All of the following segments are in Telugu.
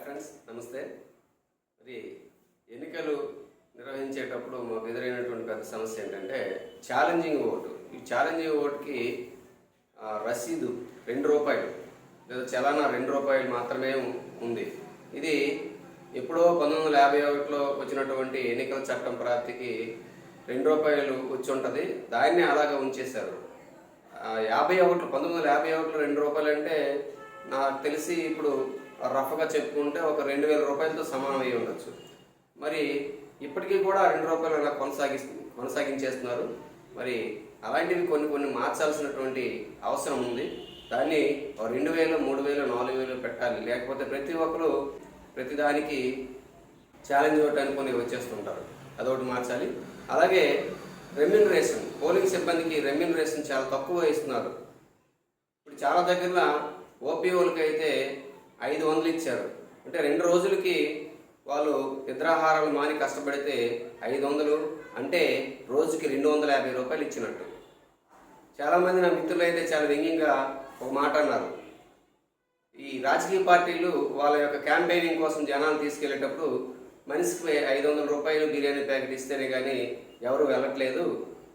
ఫ్రెండ్స్ నమస్తే. మరి ఎన్నికలు నిర్వహించేటప్పుడు మాకు ఎదురైనటువంటి పెద్ద సమస్య ఏంటంటే ఛాలెంజింగ్ ఓటు. ఈ ఛాలెంజింగ్ ఓటుకి రసీదు ₹2 లేదా చలానా ₹2 మాత్రమే ఉంది. ఇది ఎప్పుడో 1951లో వచ్చినటువంటి ఎన్నికల చట్టం ప్రాప్తికి ₹2 వచ్చి ఉంటుంది. దాన్ని అలాగా ఉంచేశారు. 1951లో ₹2 అంటే నాకు తెలిసి ఇప్పుడు రఫ్గా చెప్పుకుంటే ఒక ₹2000తో సమానం అయి ఉండొచ్చు. మరి ఇప్పటికీ కూడా ₹2 అలా కొనసాగించేస్తున్నారు. మరి అలాంటివి కొన్ని మార్చాల్సినటువంటి అవసరం ఉంది. దాన్ని 2000, 3000, 4000 పెట్టాలి. లేకపోతే ప్రతి ఒక్కరు ప్రతిదానికి ఛాలెంజ్ ఓట్ అనుకొని వచ్చేస్తుంటారు. అదొకటి మార్చాలి. అలాగే రెమ్యూనరేషన్, పోలింగ్ సిబ్బందికి రెమ్యూనరేషన్ చాలా తక్కువ ఇస్తున్నారు. ఇప్పుడు చాలా దగ్గర ఓపీఓలకి అయితే 500 ఇచ్చారు. అంటే 2 రోజులకి వాళ్ళు నిద్రాహారాలు మాని కష్టపడితే 500 అంటే రోజుకి ₹250 ఇచ్చినట్టు. చాలామంది నా మిత్రులు అయితే చాలా వ్యంగ్యంగా ఒక మాట అన్నారు. ఈ రాజకీయ పార్టీలు వాళ్ళ యొక్క క్యాంపెయినింగ్ కోసం జనాలు తీసుకెళ్లేటప్పుడు మనిషికి ₹500 బిర్యానీ ప్యాకెట్ ఇస్తేనే కానీ ఎవరు వెళ్ళట్లేదు.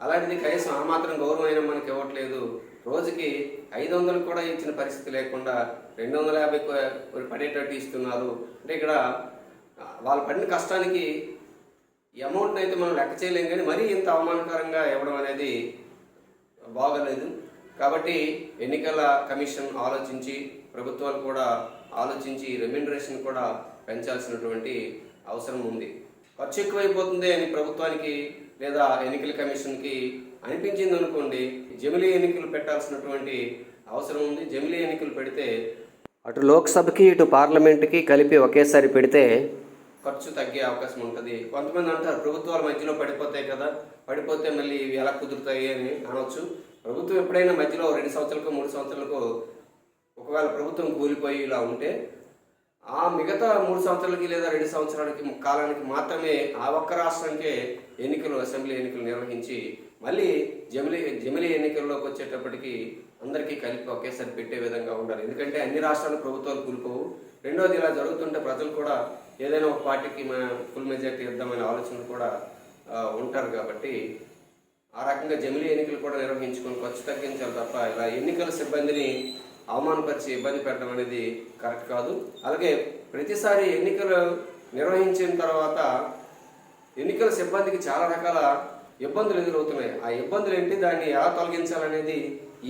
అలాంటిది కనీసం ఆ మాత్రం గౌరవమైన మనకి ఇవ్వట్లేదు. రోజుకి 500 కూడా ఇచ్చిన పరిస్థితి లేకుండా 250 పడేటట్టు ఇస్తున్నారు. అంటే ఇక్కడ వాళ్ళు పడిన కష్టానికి అమౌంట్ని అయితే మనం లెక్క చేయలేం, కానీ మరీ ఇంత అవమానకరంగా ఇవ్వడం అనేది బాగలేదు. కాబట్టి ఎన్నికల కమిషన్ ఆలోచించి, ప్రభుత్వాలు కూడా ఆలోచించి రెమ్యూనరేషన్ కూడా పెంచాల్సినటువంటి అవసరం ఉంది. ఖర్చు ఎక్కువైపోతుంది అని ప్రభుత్వానికి లేదా ఎన్నికల కమిషన్కి అనిపించింది అనుకోండి, జమిలీ ఎన్నికలు పెట్టాల్సినటువంటి అవసరం ఉంది. జమిలీ ఎన్నికలు పెడితే అటు లోక్సభకి ఇటు పార్లమెంట్కి కలిపి ఒకేసారి పెడితే ఖర్చు తగ్గే అవకాశం ఉంటుంది. కొంతమంది అంటారు ప్రభుత్వాల మధ్యలో పడిపోతాయి కదా, పడిపోతే మళ్ళీ ఇవి ఎలా కుదురుతాయి అని అనవచ్చు. ప్రభుత్వం ఎప్పుడైనా మధ్యలో 2 సంవత్సరాలకు 3 సంవత్సరాలకు ఒకవేళ ప్రభుత్వం కూలిపోయి ఇలా ఉంటే ఆ మిగతా 3 సంవత్సరాలకి లేదా 2 సంవత్సరాలకి కాలానికి మాత్రమే ఆ ఒక్క రాష్ట్రానికే ఎన్నికలు, అసెంబ్లీ ఎన్నికలు నిర్వహించి మళ్ళీ జమిలీ ఎన్నికల్లోకి వచ్చేటప్పటికి అందరికీ కలిపి ఒకేసారి పెట్టే విధంగా ఉండాలి. ఎందుకంటే అన్ని రాష్ట్రాలు ప్రభుత్వాలు కూలిపోవు. రెండోది, ఇలా జరుగుతుంటే ప్రజలు కూడా ఏదైనా ఒక పార్టీకి ఫుల్ మెజార్టీ ఇద్దామనే ఆలోచనలు కూడా ఉంటారు. కాబట్టి ఆ రకంగా జమిలీ ఎన్నికలు కూడా నిర్వహించుకొని ఖర్చు తగ్గించాలి తప్ప ఇలా ఎన్నికల సిబ్బందిని అవమానపరిచి ఇబ్బంది పెట్టడం అనేది కరెక్ట్ కాదు. అలాగే ప్రతిసారి ఎన్నికలు నిర్వహించిన తర్వాత ఎన్నికల సిబ్బందికి చాలా రకాల ఇబ్బందులు ఎదురవుతున్నాయి. ఆ ఇబ్బందులు ఏంటి, దాన్ని ఎలా తొలగించాలనేది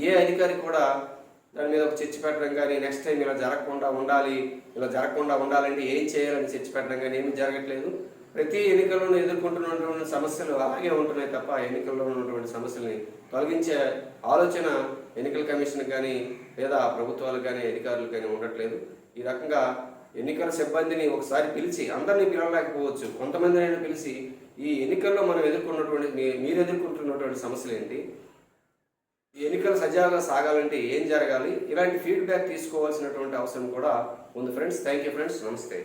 ఏ అధికారి కూడా దాని మీద ఒక చర్చ పెట్టడం కానీ, నెక్స్ట్ టైం ఇలా జరగకుండా ఉండాలంటే ఏం చేయాలని చర్చ పెట్టడం కానీ ఏమీ జరగట్లేదు. ప్రతి ఎన్నికల్లోనూ ఎదుర్కొంటున్నటువంటి సమస్యలు అలాగే ఉంటున్నాయి తప్ప ఎన్నికల్లో ఉన్నటువంటి సమస్యల్ని తొలగించే ఆలోచన ఎన్నికల కమిషన్ కానీ లేదా ప్రభుత్వాలకు కానీ అధికారులకు కానీ ఉండట్లేదు. ఈ రకంగా ఎన్నికల సిబ్బందిని ఒకసారి పిలిచి, అందరినీ పిలవలేకపోవచ్చు, కొంతమందినైనా పిలిచి ఈ ఎన్నికల్లో మనం మీరు ఎదుర్కొంటున్నటువంటి సమస్యలు ఏంటి, ఈ ఎన్నికలు సజావుగా సాగాలంటే ఏం జరగాలి, ఇలాంటి ఫీడ్బ్యాక్ తీసుకోవాల్సినటువంటి అవసరం కూడా ఉంది. ఫ్రెండ్స్, థ్యాంక్ యూ ఫ్రెండ్స్, నమస్తే.